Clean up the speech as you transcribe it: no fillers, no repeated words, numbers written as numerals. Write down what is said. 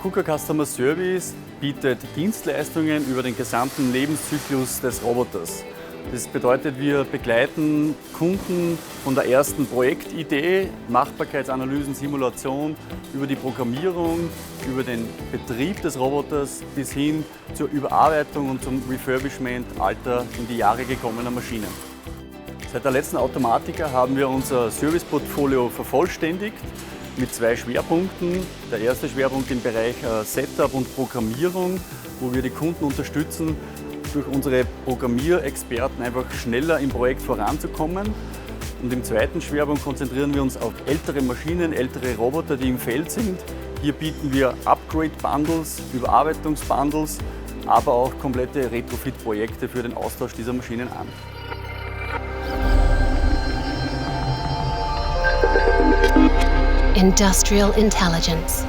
KUKA Customer Service bietet Dienstleistungen über den gesamten Lebenszyklus des Roboters. Das bedeutet, wir begleiten Kunden von der ersten Projektidee, Machbarkeitsanalysen, Simulation, über die Programmierung, über den Betrieb des Roboters bis hin zur Überarbeitung und zum Refurbishment alter, in die Jahre gekommener Maschinen. Seit der letzten Automatica haben wir unser Serviceportfolio vervollständigt mit 2 Schwerpunkten. Der erste Schwerpunkt im Bereich Setup und Programmierung, wo wir die Kunden unterstützen, durch unsere Programmierexperten einfach schneller im Projekt voranzukommen. Und im zweiten Schwerpunkt konzentrieren wir uns auf ältere Maschinen, ältere Roboter, die im Feld sind. Hier bieten wir Upgrade-Bundles, Überarbeitungsbundles, aber auch komplette Retrofit-Projekte für den Austausch dieser Maschinen an. Industrial intelligence.